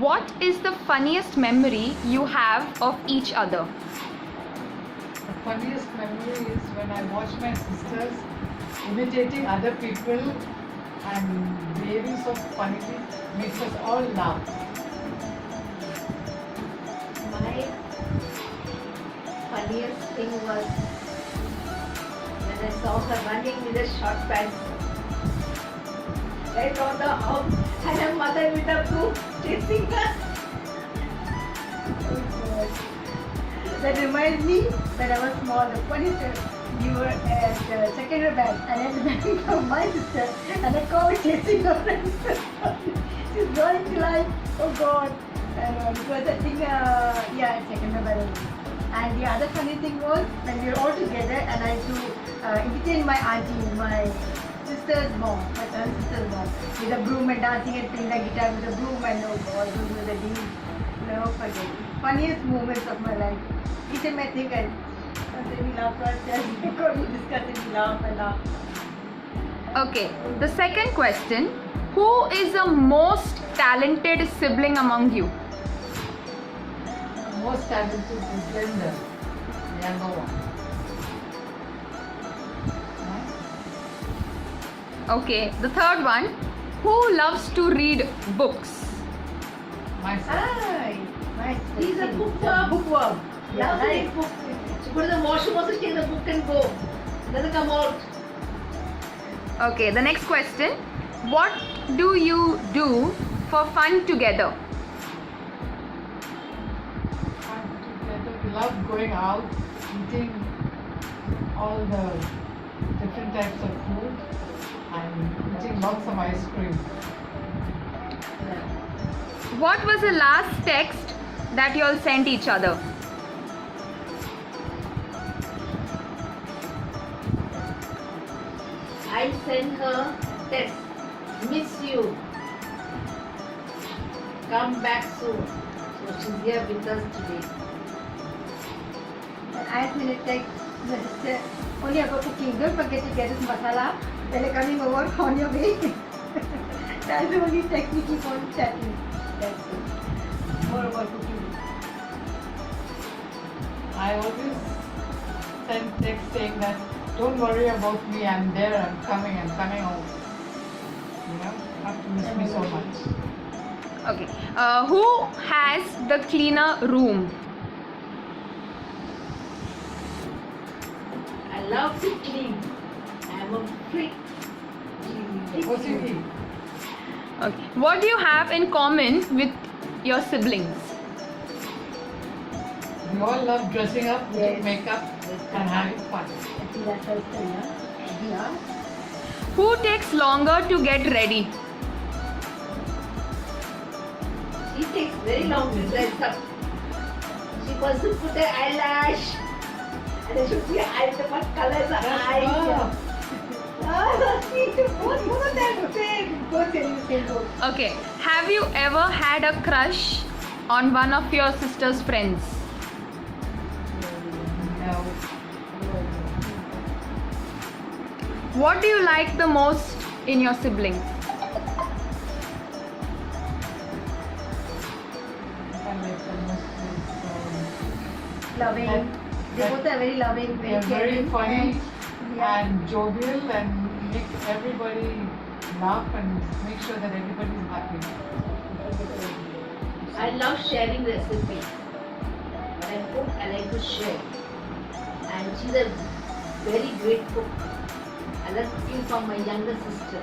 What is the funniest memory you have of each other? The funniest memory is when I watch my sisters imitating other people and behaving so funnily, makes us all laugh. My funniest thing was when I saw her running with a short pants right on the house and her mother with a broom chasing her. That reminds me when I was small, the funniest we were at secondary bank and I was running from my sister and a cow chasing her friend. She's going to like, oh God. And it was I think, secondary bank. And the other funny thing was when we were all together and I used to entertain my auntie, my sister's mom, my son's sister's mom, with a broom and dancing and playing the guitar with a broom and oh God, those were the days. Never forget. Funniest moments of my life. Each time I think I we laugh ourselves because we discuss it, we laugh and laugh. Okay, the second question. Who is the most talented sibling among you? The most talented is Linda, the younger one. Okay, the third one. Who loves to read books? Myself. Hi, nice. He's a bookworm. bookworm. Yeah, Loves to read books. She go to the washroom also, she takes the book and go. Doesn't come out. Okay, the next question. What do you do for fun together? Together, we love going out, eating all the different types of food and eating lots of ice cream. What was the last text that you all sent each other? I send her text. Miss you. Come back soon. So she's here with us today. And I send a text. My sister, only about cooking. Don't forget to get this masala. They're coming over on your way. That's the only text we keep on chatting. That's it. More about cooking. I always send text saying that don't worry about me, I'm there, I'm coming home. You know, not to miss me so much. Okay. Who has the cleaner room? I love to clean. I'm a freak. OCD. Okay. What do you have in common with your siblings? We all love dressing up, putting Yes. makeup, and having fun. I think that's her thing, yeah. Who takes longer to get ready? She takes very long to dress up. She wants to put her eyelash. And then she put her eyes, what colors are eyes. See, both of them same. Both telling the same book. Okay. Have you ever had a crush on one of your sister's friends? No. What do you like the most in your siblings? I like the most is, Loving. They that- both are very loving, they very are very caring. funny Yeah. and jovial and make everybody laugh and make sure that everybody is happy. I love sharing recipes. When I cook, I like to share. And she's a very great cook. I love cooking for my younger sister.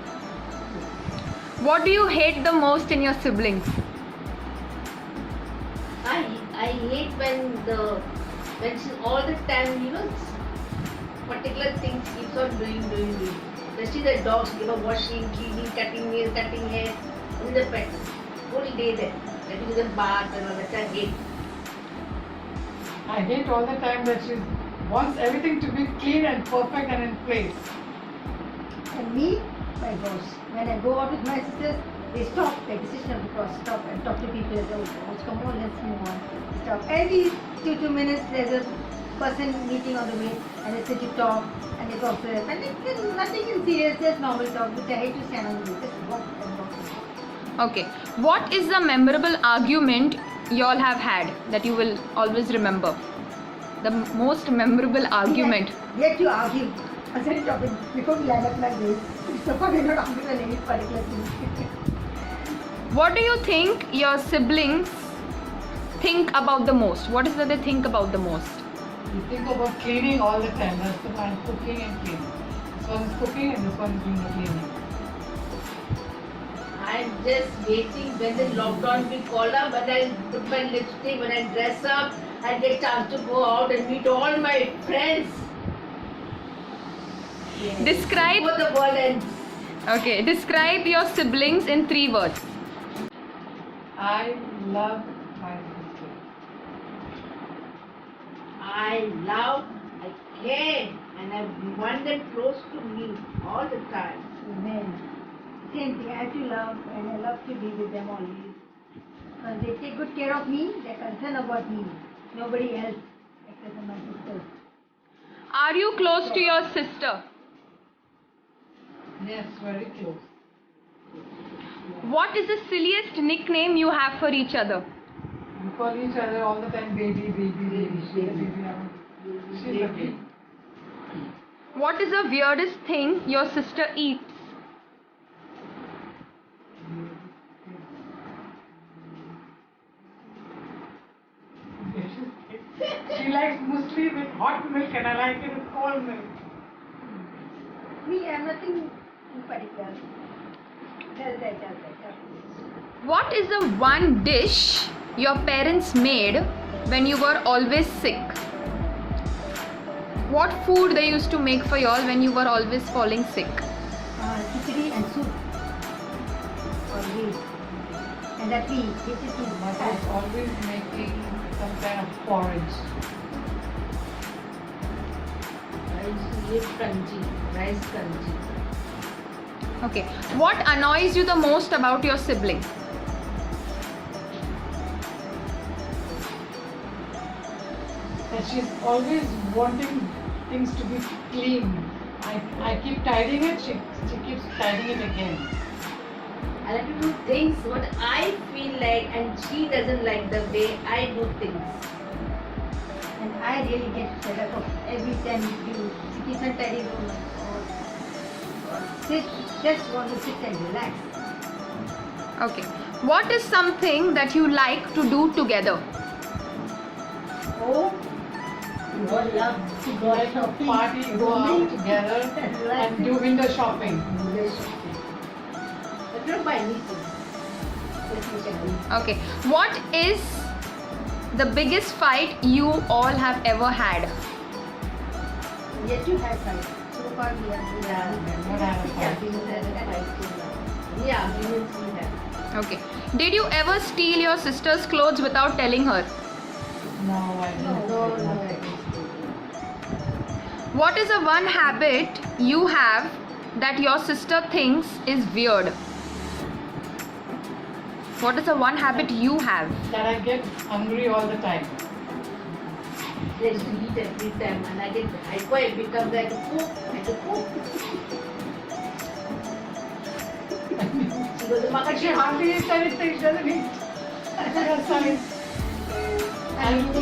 What do you hate the most in your siblings? I hate when she's all the time, particular things keeps on doing. Especially the dogs, washing, cleaning, cutting nails, cutting hair, only the pets. Whole day there. Letting them bath and all that. I hate. I hate all the time that she wants everything to be clean and perfect and in place. And me, my gosh, when I go out with my sisters, they stop, take decision of the cross, stop and talk to people. They say, oh gosh, come on, let's move on. Stop. Every 2 minutes, there's a person meeting on the way and they sit to talk and they talk to them. And it's nothing in serious, just normal talk, which I hate to stand on the way. Just walk and walk. Okay. What is the memorable argument you all have had that you will always remember? The most memorable argument. Yet you argue a certain topic before we land up like this. So far we're not arguing on any particular thing. What do you think your siblings think about the most? What is that they think about the most? You think about cleaning all the time. That's the one, cooking and cleaning. This one is cooking and this one is doing the cleaning. I'm just waiting when the lockdown will call up, but I'll put my lipstick, when I dress up, I'll get chance to go out and meet all my friends. Describe. Before the world ends. Okay. Describe your siblings in 3 words. I love my sister. I love, I care, and I want them close to me all the time. Amen. Same thing, I too love and I love to be with them always. They take good care of me, they're concerned about me. Nobody else except for my sisters. Are you close to your sister? Yes, very close. What is the silliest nickname you have for each other? We call each other all the time baby, baby, baby. She's a baby. She's a baby. What is the weirdest thing your sister eats? She likes muesli with hot milk and I like it with cold milk. Me, I have nothing in particular. Just that. What is the one dish your parents made when you were always sick? What food they used to make for you all when you were always falling sick? Khichdi and soup. Always. And that we eat it too. Mother is always making some kind of porridge. I used to eat kanji, rice kanji. Okay. What annoys you the most about your sibling? That she's always wanting things to be clean. I keep tidying it, she keeps tidying it again. I like to do things what I feel like, and she doesn't like the way I do things. And I really get fed up of every time she keeps on tidying room or sit, just want to sit and relax. Okay. What is something that you like to do together? Oh, we all love to go Like a shopping. party, go out together and do window shopping. But not by anything. Yes, we can do. Okay. What is the biggest fight you all have ever had? Yet you have fight. So far we have Never had a fight. Yeah, arguments we have. Okay. Did you ever steal your sister's clothes without telling her? No, I don't. No. What is the one habit you have that your sister thinks is weird? What is the one habit you have? That I get hungry all the time. They used to eat every time, and I get hyper. It becomes like a poop. She goes to market. She hardly eats anything, she doesn't eat. That's fine. And she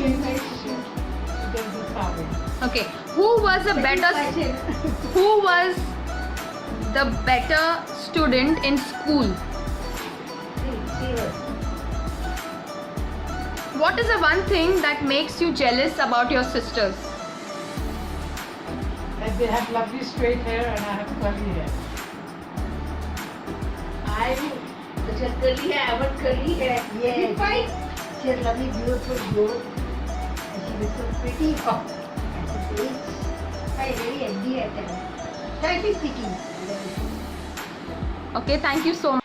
does the starving. Okay. Who was the better student in school? She was. What is the one thing that makes you jealous about your sisters? That they have lovely straight hair and I have curly hair. She has curly hair, I have curly hair. Yes. We fight. She has lovely, beautiful growth. And she looks so pretty. At this age, I really envy her. Frankly speaking. Okay, thank you so much.